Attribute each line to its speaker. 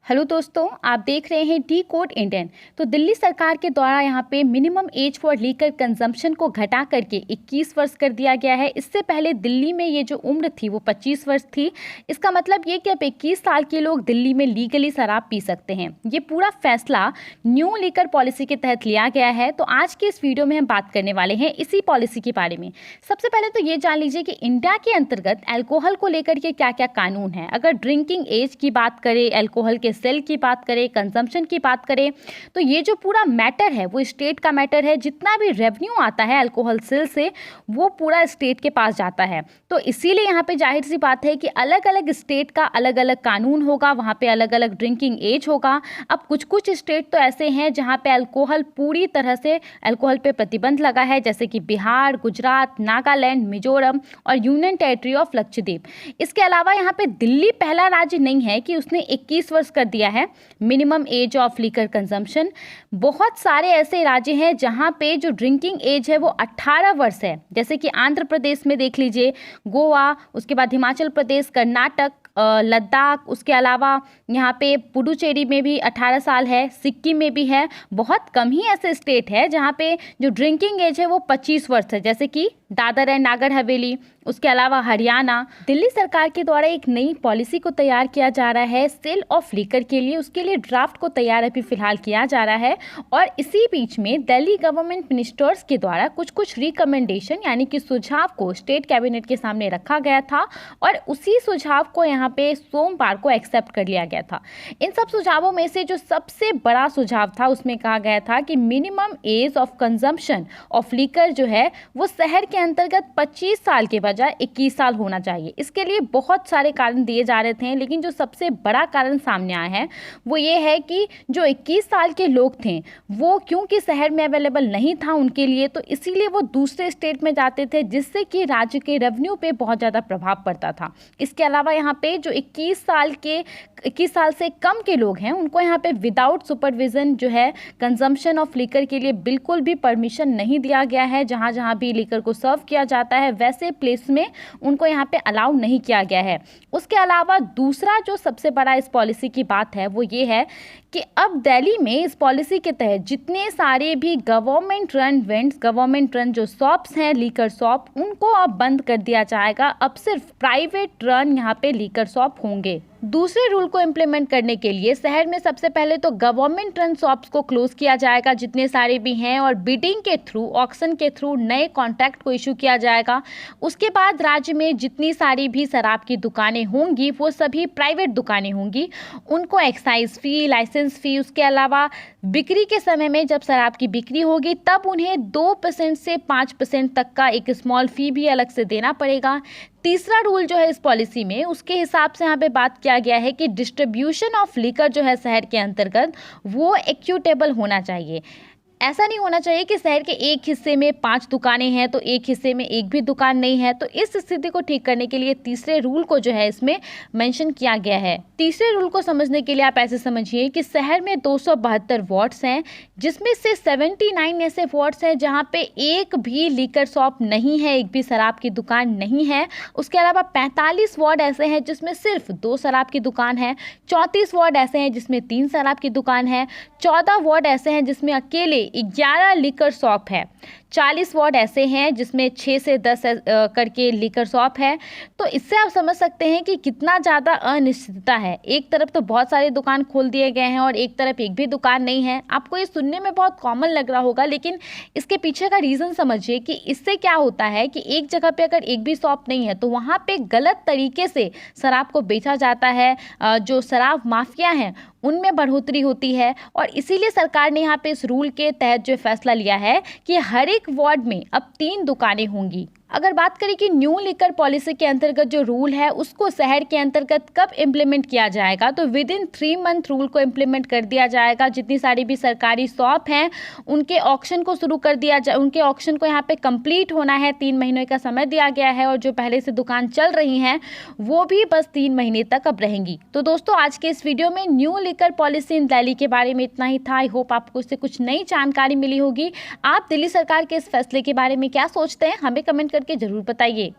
Speaker 1: Hello दोस्तों, आप देख रहे हैं डी कोड इंडियन। तो दिल्ली सरकार के द्वारा यहाँ पे minimum age for liquor consumption को घटा करके 21 वर्ष कर दिया गया है। इससे पहले दिल्ली में ये जो उम्र थी वो 25 वर्ष थी। इसका मतलब ये कि अब 21 साल के लोग दिल्ली में लीगली शराब पी सकते हैं। ये पूरा फैसला न्यू लीकर पॉलिसी के तहत लिया गया है। तो आज के इस वीडियो में हम बात करने वाले हैं इसी पॉलिसी के बारे में। सबसे पहले तो ये जान लीजिए कि इंडिया के अंतर्गत अल्कोहल को लेकर के क्या क्या कानून है। अगर ड्रिंकिंग एज की बात करें, अल्कोहल के सेल की बात करें, कंजम्पशन की बात करें, तो ये जो पूरा मैटर है वो स्टेट का मैटर है। जितना भी रेवेन्यू आता है अल्कोहल सेल से वो पूरा स्टेट के पास जाता है। तो इसीलिए यहाँ पे जाहिर सी बात है कि अलग अलग स्टेट का अलग अलग कानून होगा, वहाँ पे अलग अलग ड्रिंकिंग एज होगा। अब कुछ कुछ स्टेट तो ऐसे हैं जहाँ पे अल्कोहल पूरी तरह से अल्कोहल पे प्रतिबंध लगा है, जैसे कि बिहार, गुजरात, नागालैंड, मिजोरम और यूनियन टेरिटरी ऑफ लक्षद्वीप। इसके अलावा यहाँ पे दिल्ली पहला राज्य नहीं है कि उसने 21 वर्ष कर दिया है minimum age of liquor consumption. बहुत सारे ऐसे राज्य हैं जहां पे जो ड्रिंकिंग एज है वो 18 वर्ष है, जैसे कि आंध्र प्रदेश में देख लीजिए, गोवा, उसके बाद हिमाचल प्रदेश, कर्नाटक, लद्दाख, उसके अलावा यहाँ पे पुडुचेरी में भी 18 साल है, सिक्किम में भी है। बहुत कम ही ऐसे स्टेट है जहाँ पे जो ड्रिंकिंग एज है वो 25 वर्ष है, जैसे कि दादर एंड नागर हवेली, उसके अलावा हरियाणा। दिल्ली सरकार के द्वारा एक नई पॉलिसी को तैयार किया जा रहा है सेल ऑफ लीकर के लिए। उसके लिए ड्राफ्ट को तैयार अभी फिलहाल किया जा रहा है और इसी बीच में दिल्ली गवर्नमेंट मिनिस्टर्स के द्वारा कुछ कुछ रिकमेंडेशन यानी कि सुझाव को स्टेट कैबिनेट के सामने रखा गया था और उसी सुझाव को यहाँ पे सोमवार को एक्सेप्ट कर लिया गया था। इन सब सुझावों में से जो सबसे बड़ा सुझाव था उसमें कहा गया था कि minimum age of consumption of liquor जो है वो शहर के अंतर्गत 25 साल के बजाय 21 साल होना चाहिए। इसके लिए बहुत सारे कारण दिए जा रहे थे, लेकिन जो सबसे बड़ा कारण सामने आया है वो ये है कि जो 21 साल के लोग थे वो क्योंकि शहर में अवेलेबल नहीं था उनके लिए, तो इसीलिए वो दूसरे स्टेट में जाते थे, जिससे कि राज्य के रेवेन्यू पे बहुत ज़्यादा प्रभाव पड़ता था। इसके अलावा यहाँ पे जो 21 साल से कम के लोग हैं उनको यहाँ पे विदाउट सुपरविजन जो है कंजम्पशन ऑफ लीकर के लिए बिल्कुल भी परमिशन नहीं दिया गया है। जहाँ जहाँ भी लीकर को सर्व किया जाता है वैसे प्लेस में उनको यहाँ पे अलाउ नहीं किया गया है। उसके अलावा दूसरा जो सबसे बड़ा इस पॉलिसी की बात है वो ये है कि अब दिल्ली में इस पॉलिसी के तहत जितने सारे भी government run vents, government run जो शॉप्स हैं लीकर शॉप, उनको अब बंद कर दिया जाएगा। अब सिर्फ प्राइवेट रन यहाँ पे लीकर शॉप होंगे। दूसरे रूल को इम्प्लीमेंट करने के लिए शहर में सबसे पहले तो गवर्नमेंट रन शॉप्स को क्लोज किया जाएगा जितने सारे भी हैं, और बिडिंग के थ्रू, ऑक्शन के थ्रू नए कॉन्ट्रैक्ट को इशू किया जाएगा। उसके बाद राज्य में जितनी सारी भी शराब की दुकानें होंगी वो सभी प्राइवेट दुकानें होंगी। उनको एक्साइज फी, लाइसेंस फी, उसके अलावा बिक्री के समय में जब शराब की बिक्री होगी तब उन्हें 2% से 5% तक का एक स्मॉल फी भी अलग से देना पड़ेगा। तीसरा रूल जो है इस पॉलिसी में, उसके हिसाब से यहाँ पे बात किया गया है कि डिस्ट्रीब्यूशन ऑफ लीकर जो है शहर के अंतर्गत वो इक्विटेबल होना चाहिए। ऐसा नहीं होना चाहिए कि शहर के एक हिस्से में 5 दुकानें हैं तो एक हिस्से में एक भी दुकान नहीं है। तो इस स्थिति को ठीक करने के लिए तीसरे रूल को जो है इसमें मेंशन किया गया है। तीसरे रूल को समझने के लिए आप ऐसे समझिए कि शहर में 272 वार्ड्स हैं, जिसमें से 79 ऐसे वार्ड्स हैं जहाँ पे एक भी लीकर शॉप नहीं है, एक भी शराब की दुकान नहीं है। उसके अलावा 45 वार्ड ऐसे हैं जिसमें सिर्फ 2 शराब की दुकान है, 34 वार्ड ऐसे हैं जिसमें 3 शराब की दुकान है, 14 वार्ड ऐसे हैं जिसमें अकेले 11 लीकर शॉप है, 40 वार्ड ऐसे हैं जिसमें 6 से 10 करके लीकर शॉप है। तो इससे आप समझ सकते हैं कि कितना ज़्यादा अनिश्चितता है। एक तरफ तो बहुत सारे दुकान खोल दिए गए हैं और एक तरफ एक भी दुकान नहीं है। आपको ये सुनने में बहुत कॉमन लग रहा होगा, लेकिन इसके पीछे का रीज़न समझिए कि इससे क्या होता है कि एक जगह पे अगर एक भी शॉप नहीं है तो वहाँ पे गलत तरीके से शराब को बेचा जाता है। जो शराब माफिया हैं उनमें बढ़ोतरी होती है और इसीलिए सरकार ने यहाँ पे इस रूल के तहत जो फैसला लिया है कि हर एक वार्ड में अब 3 दुकानें होंगी। अगर बात करें कि न्यू लीकर पॉलिसी के अंतर्गत जो रूल है उसको शहर के अंतर्गत कब इम्प्लीमेंट किया जाएगा, तो विद इन 3 मंथ रूल को इम्प्लीमेंट कर दिया जाएगा। जितनी सारी भी सरकारी शॉप हैं उनके ऑक्शन को शुरू कर दिया जाए, उनके ऑक्शन को यहाँ पे कंप्लीट होना है, 3 महीने का समय दिया गया है और जो पहले से दुकान चल रही हैं वो भी बस 3 महीने तक अब रहेंगी। तो दोस्तों आज के इस वीडियो में new liquor policy in Delhi के बारे में इतना ही था। आई होप आपको इससे कुछ नई जानकारी मिली होगी। आप दिल्ली सरकार के इस फैसले के बारे में क्या सोचते हैं हमें कमेंट करके जरूर बताइए।